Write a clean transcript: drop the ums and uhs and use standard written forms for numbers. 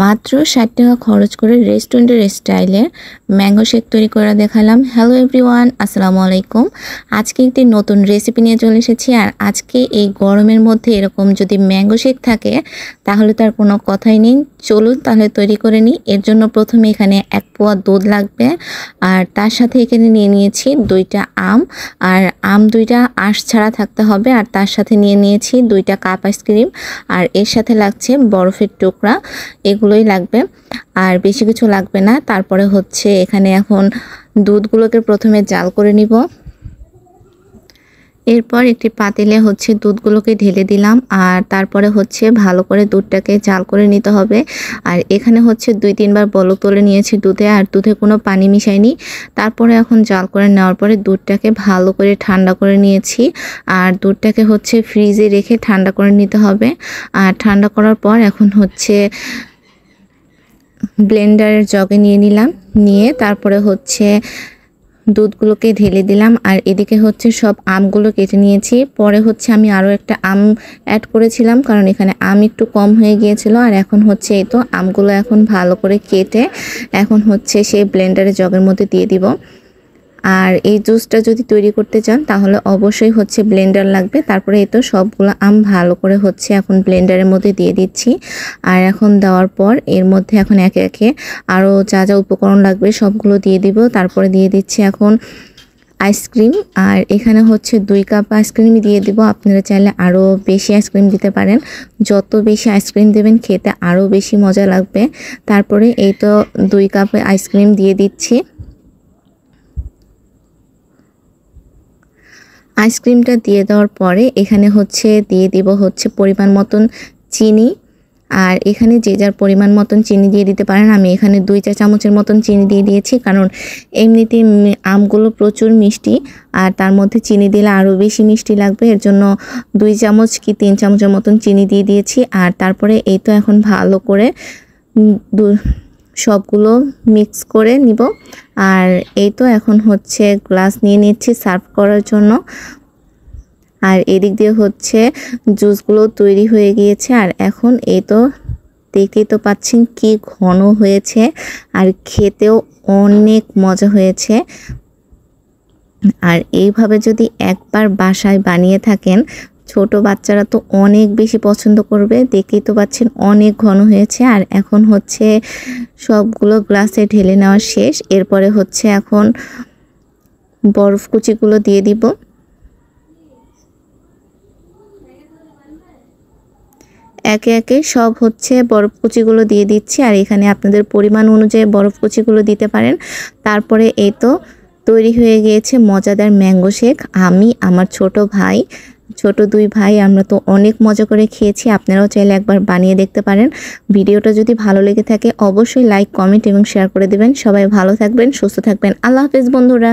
মাত্র ৬০ টাকা খরচ করে রেস্টুরেন্টের স্টাইলে ম্যাঙ্গো শেক তৈরি করে দেখালাম। হ্যালো এভরিওয়ান, আসসালামু আলাইকুম। আজকে একটি নতুন রেসিপি নিয়ে চলে এসেছি। আর আজকে এই গরমের মধ্যে এরকম যদি ম্যাঙ্গো শেক থাকে তাহলে তার কোনো কথাই নেই। চলুন তাহলে তৈরি করে নিই। এর জন্য প্রথমে এখানে ১ পোয়া দুধ লাগবে, আর তার সাথে এখানে নিয়ে নিয়েছি ২টা আম, আর আম ২টা আঁশ ছাড়া থাকতে হবে। আর তার সাথে নিয়ে নিয়েছি ২টা কাপ আইসক্রিম, আর এর সাথে লাগছে বরফের টুকরা। এগুলোই লাগবে, আর বেশি কিছু লাগবে না। তারপরে হচ্ছে এখানে এখন দুধগুলোকে প্রথমে জাল করে নিব। এরপর একটি পাতিলে হচ্ছে দুধগুলোকে ঢেলে দিলাম, আর তারপরে হচ্ছে ভালো করে দুধটাকে জাল করে নিতে হবে। আর এখানে হচ্ছে ২-৩ বার বলক তুলে নিয়েছি দুধে, আর দুধে কোনো পানি মিশাইনি। তারপরে এখন জাল করে নেওয়ার পরে দুধটাকে ভালো করে ঠান্ডা করে নিয়েছি, আর দুধটাকে হচ্ছে ফ্রিজে রেখে ঠান্ডা করে নিতে হবে। আর ঠান্ডা করার পর এখন হচ্ছে ব্লেন্ডারের জগে নিয়ে নিলাম, নিয়ে তারপরে হচ্ছে দুধগুলোকে ঢেলে দিলাম। আর এদিকে হচ্ছে সব আমগুলো কেটে নিয়েছি। পরে হচ্ছে আমি আরও একটা আম অ্যাড করেছিলাম, কারণ এখানে আম একটু কম হয়ে গিয়েছিল। আর এখন হচ্ছে এই তো আমগুলো এখন ভালো করে কেটে এখন হচ্ছে সেই ব্লেন্ডারের জগের মধ্যে দিয়ে দিব। আর এই জুসটা যদি তৈরি করতে চান তাহলে অবশ্যই হচ্ছে ব্লেন্ডার লাগবে। তারপরে এই তো সবগুলো আম ভালো করে হচ্ছে এখন ব্লেন্ডারের মধ্যে দিয়ে দিচ্ছি। আর এখন দেওয়ার পর এর মধ্যে এখন একে একে আরও যা যা উপকরণ লাগবে সবগুলো দিয়ে দিব। তারপরে দিয়ে দিচ্ছি এখন আইসক্রিম, আর এখানে হচ্ছে 2 কাপ আইসক্রিম দিয়ে দিব। আপনারা চাইলে আরও বেশি আইসক্রিম দিতে পারেন। যত বেশি আইসক্রিম দেবেন খেতে আরও বেশি মজা লাগবে। তারপরে এই তো 2 কাপ আইসক্রিম দিয়ে দিচ্ছি। আইসক্রিমটা দিয়ে দেওয়ার পরে এখানে হচ্ছে দিয়ে দিব হচ্ছে পরিমাণ মতন চিনি। আর এখানে যে যার পরিমাণ মতন চিনি দিয়ে দিতে পারেন। আমি এখানে 2 চা চামচের মতন চিনি দিয়ে দিয়েছি, কারণ এমনিতেই আমগুলো প্রচুর মিষ্টি, আর তার মধ্যে চিনি দিলে আরও বেশি মিষ্টি লাগবে। এর জন্য 2 চামচ কি 3 চামচের মতন চিনি দিয়ে দিয়েছি। আর তারপরে এই তো এখন ভালো করে সবগুলো মিক্স করে নিব। আর এই তো এখন হচ্ছে গ্লাস নিয়ে নিচ্ছি সার্ভ করার জন্য। আর এদিক দিয়ে হচ্ছে জুসগুলো তৈরি হয়ে গিয়েছে। আর এখন এই তো দেখতেই তো পাচ্ছেন কি ঘন হয়েছে, আর খেতেও অনেক মজা হয়েছে। আর এইভাবে যদি একবার বাসায় বানিয়ে থাকেন, ছোট বাচ্চারা তো অনেক বেশি পছন্দ করবে। দেখেই তো পাচ্ছেন অনেক ঘন হয়েছে। আর এখন হচ্ছে সবগুলো গ্লাসে ঢেলে নেওয়া শেষ। এরপরে হচ্ছে এখন বরফ কুচিগুলো দিয়ে দিব। একে একে সব হচ্ছে বরফ কুচিগুলো দিয়ে দিচ্ছি। আর এখানে আপনাদের পরিমাণ অনুযায়ী বরফ কুচিগুলো দিতে পারেন। তারপরে এই তো তৈরি হয়ে গিয়েছে মজাদার ম্যাঙ্গো শেক। আমি, আমার ছোট 2 ভাই আমরা তো অনেক মজা করে খেয়েছি। আপনারাও চাইলে একবার বানিয়ে দেখতে পারেন। ভিডিওটা যদি ভালো লেগে থাকে অবশ্যই লাইক, কমেন্ট এবং শেয়ার করে দেবেন। সবাই ভালো থাকবেন, সুস্থ থাকবেন। আল্লাহ হাফেজ বন্ধুরা।